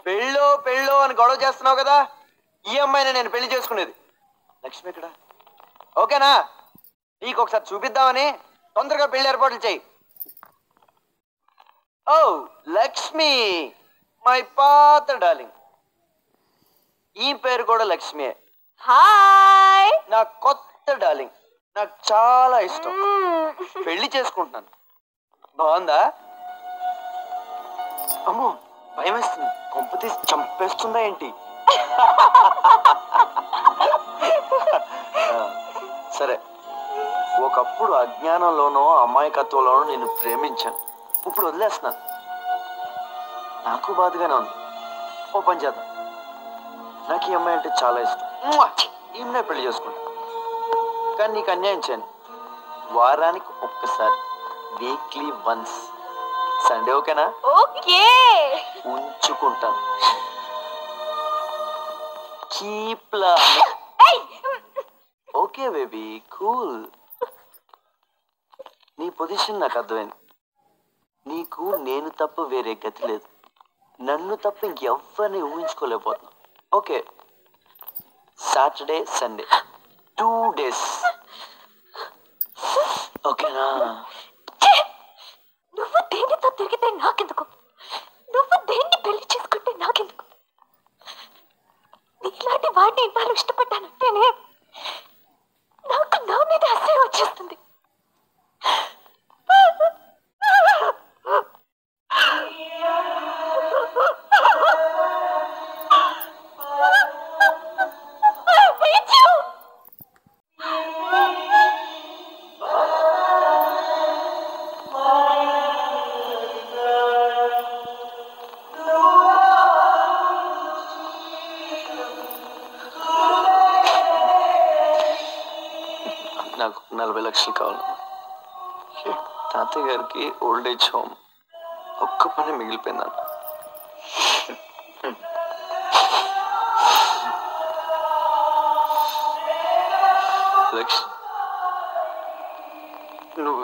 పెళ్ళో పెళ్ళో అని గొడవ చేస్తున్నావు కదా, ఈ అమ్మాయిని నేను పెళ్లి చేసుకునేది. లక్ష్మి ఇక్కడ ఓకేనా? నీకు ఒకసారి చూపిద్దామని తొందరగా పెళ్లి ఏర్పాట్లు చెయ్యి. ఓ లక్ష్మి, మై పాత డార్లింగ్. ఈ పేరు కూడా లక్ష్మి. హాయ్, నా కొత్త డార్లింగ్, నాకు చాలా ఇష్టం. పెళ్లి చేసుకుంటున్నాను. బాగుందా? అమ్మో భయం వేస్తుంది, కొంప తీసి చంపేస్తుందా ఏంటి? సరే, ఒకప్పుడు అజ్ఞానంలోనో అమాయకత్వంలోనో నేను ప్రేమించాను. ఇప్పుడు వదిలేస్తున్నాను. నాకు బాధగానే ఉంది. ఓ పని చేద్దాం, నాకు ఈ అమ్మాయి అంటే చాలా ఇష్టం. ఈమెనే పెళ్లి చేసుకుంటా. కానీ నీకు అన్యాయం చేయను. వారానికి ఒక్కసారి, వీక్లీ వన్స్, సండే ఓకేనా? ఓకే, ఉంచుకుంటాను. Keep okay baby, cool. నీ పొజిషన్ నాకు అర్థమైంది. నీకు నేను తప్ప వేరే గతి లేదు. నన్ను తప్ప ఇంకెవ్వరిని ఊహించుకోలేకపోతున్నా. ఓకే, సాటర్డే సండే 2 days ఓకేనా? నువ్వు దేనితో తిరిగితే నాకెందుకు? నువ్వు దేన్ని పెళ్లి చేసుకుంటే నాకెందుకు? నీలాంటి వాడిని ఇన్నాళ్ళు ఇష్టపడ్డానంటేనే నాకు నా మీద అసహ్యం వచ్చేస్తుంది. నాకు 40 లక్షలు కావాలి. తాతయ్య గారికి ఓల్డ్ ఏజ్ హోమ్ ఒక్క పని మిగిలిపోయిందంట. లక్ష నువ్వు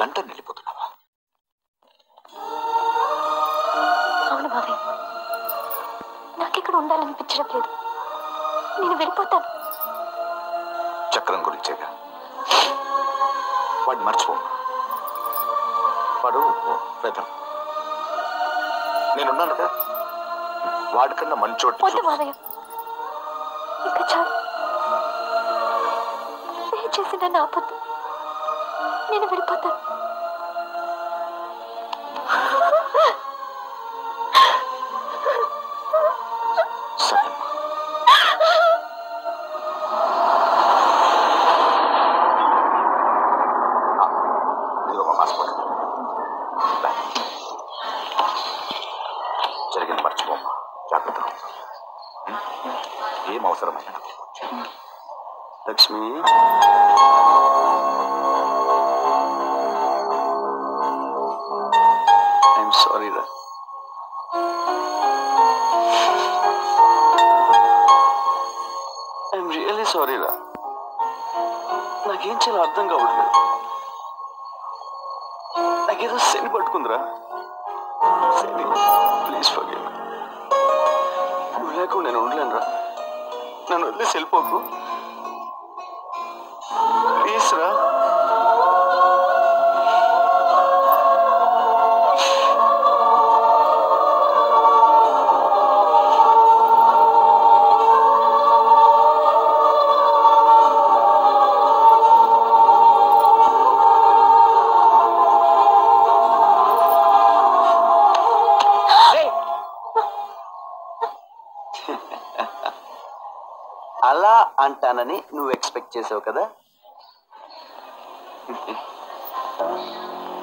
లండన్ వెళ్ళిపోతున్నావా? అవును బాబాయ్, నాకు ఇక్కడ ఉండాలనిపించడం లేదు. నేను వెళ్ళిపోతాను. చక్రం గురించేగా, వాడిని మర్చిపో. వాడు పెద్ద, నేనున్నాను కదా, వాడికన్నా మంచోటి. వద్దు బాబాయ్, ఇంకా చాలు. దయచేసి నన్ను ఆపొద్దు. నేను వెళ్ళిపోతాను. జరిగింది మర్చిపోమ్మా, జాగ్రత్త. ఏం అవసరమైనా లక్ష్మి, ఐఎమ్ సారీ రా. ఐఎమ్ రియల్లీ సారీ రా. నాకేం చేయాలో అర్థం కావట్లేదు. నాకేదో శని పట్టుకుందిరా. శని, ప్లీజ్ ఫర్గివ్ మీ. నువ్వు లేకుండా నేను ఉండలేను రా. నన్ను వదిలేసి వెళ్ళిపోకు ప్లీజ్ రా. అలా అంటానని నువ్వు ఎక్స్పెక్ట్ చేసావు కదా.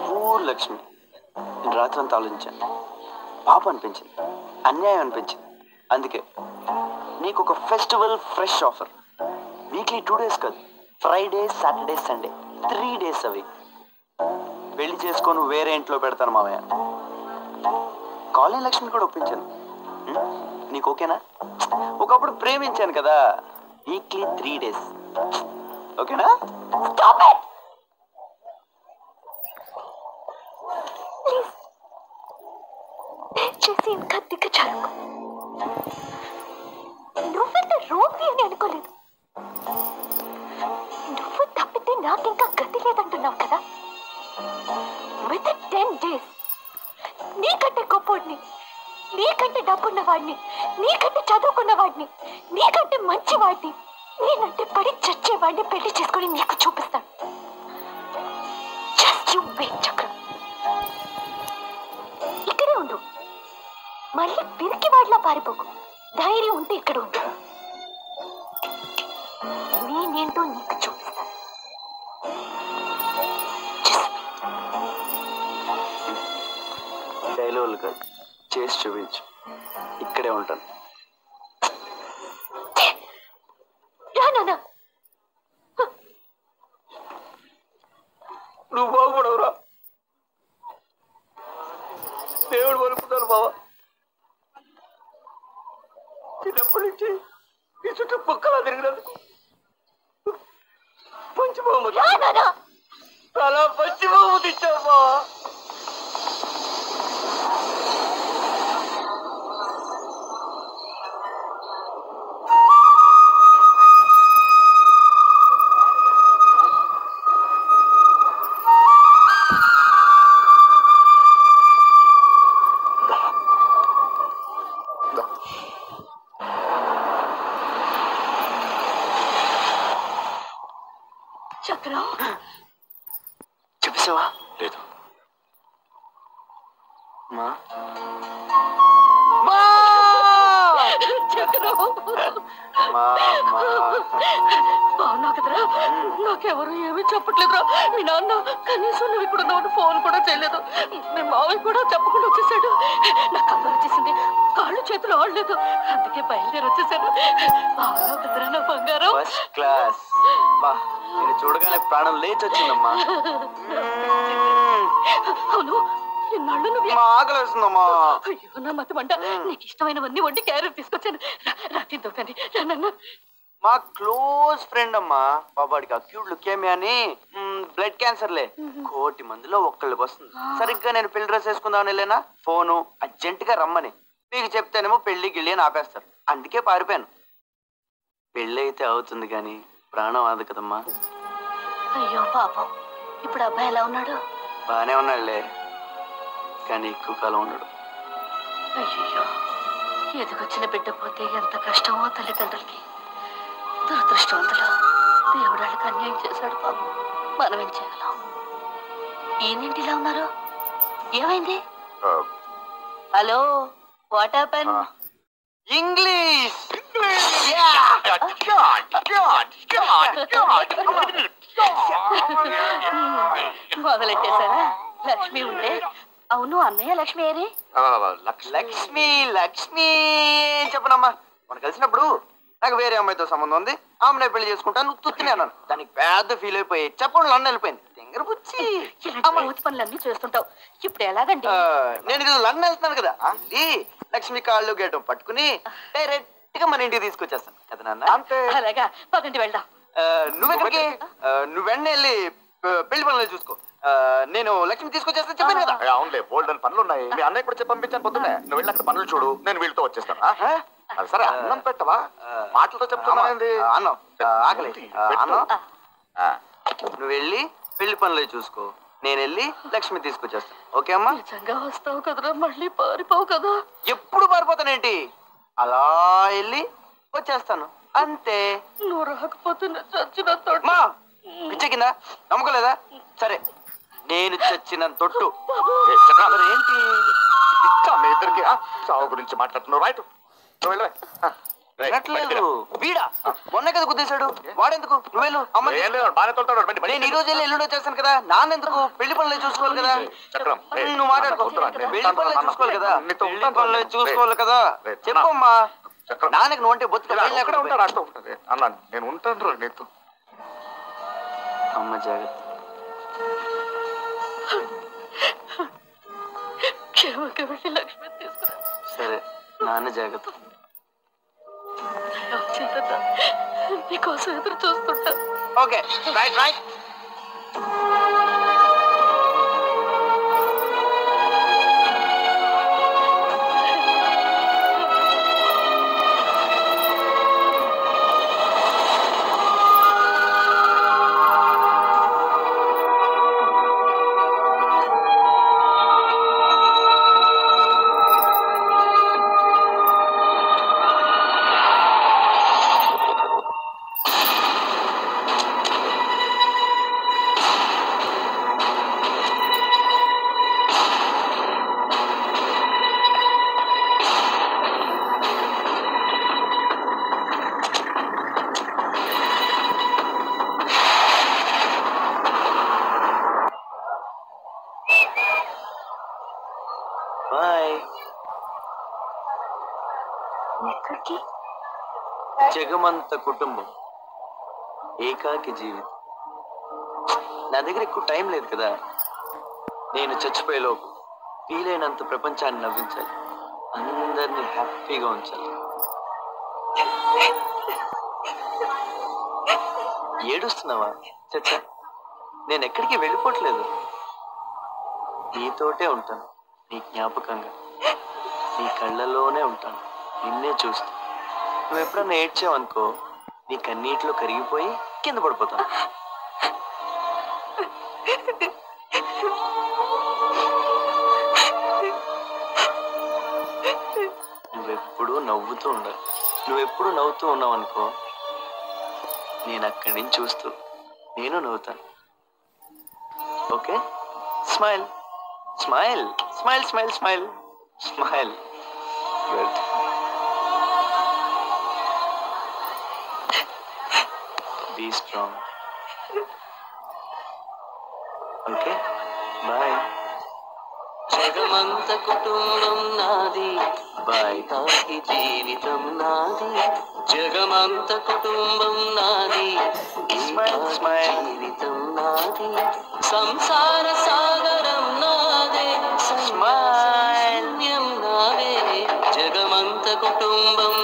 పూర్ లక్ష్మి, నేను రాత్రంతా ఆలోచించాను. పాప అనిపించింది, అన్యాయం అనిపించింది. అందుకే నీకు ఒక festival fresh offer. Weekly 2 days కాదు, Friday Saturday Sunday 3 days a week. పెళ్లి చేసుకొని వేరే ఇంట్లో పెడతాను మామయ్య. కాలనీ లక్ష్మి కూడా ఒప్పించాను. నీకు ఓకేనా? ఒకప్పుడు ప్రేమించాను కదా, వీక్లీ 3 days. ఓకేనా? Stop it! Please. దయచేసి ఇంకా దిగజారుకో. నువ్వెంత రోగి అని అనుకోలేదు. నువ్వు తప్పితే నాకింకా గతి లేదంటున్నావు కదా. విత్ 10 days నీకంటే గొప్పోడిని, నీకంటే డబ్బున్నవాడిని, నీకంటే చదువుకున్నవాడిని, నీకంటే మంచివాడిని, నేనంటే పడి చచ్చేవాడిని పెళ్లి చేసుకుని నీకు చూపిస్తాను. జస్ట్ యు వెయిట్ చక్రం. ఇక్కడే ఉండు. మళ్ళీ పిరికి వాడిలా పారిపోకు. ధైర్యం ఉంటే ఇక్కడ ఉండు. నేనేంటో నీకు చూపిస్తాను. డైలాగులు కాదు, చేసి చూపించు. ఇక్కడే ఉంటాను. నువ్వు బాగుపడవురా. దేవుడు పలుకుతాను బావా. చిన్నప్పటి నుంచి ఈ చుట్టూ పక్కలా తిరిగినందుకు మంచి బహుమతి, చాలా మంచి బహుమతి ఇచ్చావు బావా. చక్రం చెప్పేసావా? లేదు. మా చక్రం బాగున్నావు కదరా? నాకెవరు ఏమీ చెప్పట్లేదురా. మీ నాన్న కనీసం నువ్వు ఇక్కడ ఉన్నావు ఫోన్ కూడా చేయలేదు. మీ మావయ్య కూడా చెప్పకుండా వచ్చేసాడు. నాకు కంగారు వచ్చేసింది, కాళ్ళు చేతులు ఆడలేదు. అందుకే బయలుదేరి వచ్చేసాను. బాగున్నావు కదరా నా బంగారం? First class. నేను చూడగానే ప్రాణం లేచి వచ్చిందమ్మా. అవును, ఇన్నాళ్ళు నువ్వు ఆకలి వేస్తుందమ్మా. అయ్యో నా మతమంట. నీకు ఇష్టమైనవన్నీ వండి క్యారెట్ తీసుకొచ్చాను. రాతిద్దాం కానీ నన్ను. మా క్లోజ్ ఫ్రెండ్ అమ్మా. బాబాడికి అక్యూట్ లుకేమియా అని బ్లడ్ క్యాన్సర్లే. 1,00,00,000 మందిలో ఒక్కళ్ళకి వస్తుంది. సరిగ్గా నేను పెళ్లి డ్రెస్ వేసుకుందామని వెళ్ళానా, ఫోను అర్జెంట్ గా రమ్మని. మీకు చెప్తేనేమో పెళ్లి గిళ్ళి అని ఆపేస్తారు. అందుకే పారిపోయాను. పెళ్ళి అయితే అవుతుంది కానీ ప్రాణం ఆదు కదమ్మా. అయ్యో పాపం. ఇప్పుడు అబ్బాయి ఎలా ఉన్నాడు? బానే ఉన్నాడులే, కానీ ఎక్కువ కాలం ఉన్నాడు. అయ్యో, ఎదుగొచ్చిన బిడ్డ పోతే ఎంత కష్టమో తల్లిదండ్రులకి. దురదృష్టవంతులు. దేవుడు వాళ్ళకి అన్యాయం చేశాడు పాపం. మనం ఏం చేయగలం? ఏంటి ఇలా ఉన్నారు? ఏమైంది? Hello, what happen? ఇంగ్లీష్. మొదలెట్టేశారా? లక్ష్మి ఉండే. అవును, అన్నయ్య లక్ష్మి ఏరి? లక్ష్మి లక్ష్మి చెప్పనమ్మా. మనం కలిసినప్పుడు నాకు వేరే అమ్మాయితో సంబంధం ఉంది, ఆమెనే పెళ్లి చేసుకుంటాను తుత్తినే అన్నాను. దానికి పెద్ద ఫీల్ అయిపోయి చెప్పండి లండన్ వెళ్ళిపోయింది. తింగర పుచ్చి పనులన్నీ చేస్తుంటావు. ఇప్పుడు ఎలాగండి? నేను ఇది లండన్ వెళ్తున్నాను కదా, లక్ష్మి కాళ్ళు గేటం పట్టుకుని డైరెక్ట్ గా మన ఇంటికి తీసుకొచ్చేస్తాను కదా నాన్న. అంతే. అలాగా, పదండి వెళ్దాం. నువ్వెక్కడికి? నువ్వు వెంటనే వెళ్ళి పెళ్లి పనులు చూసుకో. నేను లక్ష్మి తీసుకొచ్చేస్తా చెప్పాను కదా. అవునులే, బోల్డ్ అని పనులు ఉన్నాయి. మీ అన్నయ్య కూడా చెప్పి పంపించాను పొద్దునే. నువ్వు వెళ్ళి అక్కడ పనులు చూడు, నేను వీళ్ళతో వచ్చేస్తాను. సరే, అన్నం పెట్టవా? మాటలతో చెప్తున్నా. అన్నం ఆకలి. అన్నం నువ్వు వెళ్ళి పెళ్లి పనులు చూసుకో, నేను వెళ్ళి లక్ష్మి తీసుకొచ్చేస్తాను. ఓకే అమ్మా? నిజంగా వస్తావు కదరా? మళ్ళీ పారిపోవు కదా? ఎప్పుడు పారిపోతానేంటి, అలా వెళ్ళి వచ్చేస్తాను అంతే. నువ్వు రాకపోతే చచ్చినంత మా పిచ్చ కింద నమ్మకలేదా? సరే, నేను చచ్చిన తొట్టు. ఏంటి మీ ఇద్దరికి చావు గురించి మాట్లాడుతున్నావు? రైట్, వినట్లేదు. వీడా మొన్న కదా గుద్దేశాడు, వాడెందుకు? నువ్వేళ్ళు అమ్మ. నేను ఈ రోజు వెళ్ళి ఎల్లుండి వచ్చేస్తాను కదా, నాన్నెందుకు? పెళ్లి పనులు చూసుకోవాలి కదా. నువ్వు మాట్లాడుకో. పెళ్లి పనులు చూసుకోవాలి కదా, పెళ్లి పనులు చూసుకోవాలి కదా. చెప్పమ్మా. నాన్నకి నువ్వు అంటే బొత్తు అన్నా. నేను ఉంటాను నీతో. అమ్మ జాగ్రత్త. క్షేమంగా లక్ష్మి తీసుకురా. సరే నాన్న జాగ్రత్త. నీకోసం ఎదురు చూస్తుంటా. Okay right right. బాయ్. ఎక్కడికి? జగమంత కుటుంబం, ఏకాకి జీవితం. నా దగ్గర ఎక్కువ టైం లేదు కదా. నేను చచ్చిపోయేలోపు వీలైనంత ప్రపంచాన్ని నవ్వించాలి, అందరినీ హ్యాపీగా ఉంచాలి. ఏడుస్తున్నావా? చచ్చా, నేను ఎక్కడికి వెళ్ళిపోవట్లేదు. నీతోటే ఉంటాను, నీ జ్ఞాపకంగా, నీ కళ్ళలోనే ఉంటాను, నిన్నే చూస్తూ. నువ్వు ఎప్పుడన్నా ఏడ్చావనుకో, నీ కన్నీటిలో కరిగిపోయి కింద పడిపోతాను. నువ్వెప్పుడూ నవ్వుతూ ఉండాలి. నువ్వెప్పుడు నవ్వుతూ ఉన్నావు అనుకో, నేను అక్కడి నుంచి చూస్తూ నేను నవ్వుతాను. Okay, smile smile smile smile smile smile. Good. Be strong. Okay, bye. జగమంత కుటుంబం నాది, బాయ్. తాకి జీవితం నాది. జగమంత కుటుంబం నాది, స్మైల్ స్మైల్. జీవితం నాది. సంసార సాగరం నాదే, స్మైల్. సైన్యం నావే. జగమంత కుటుంబం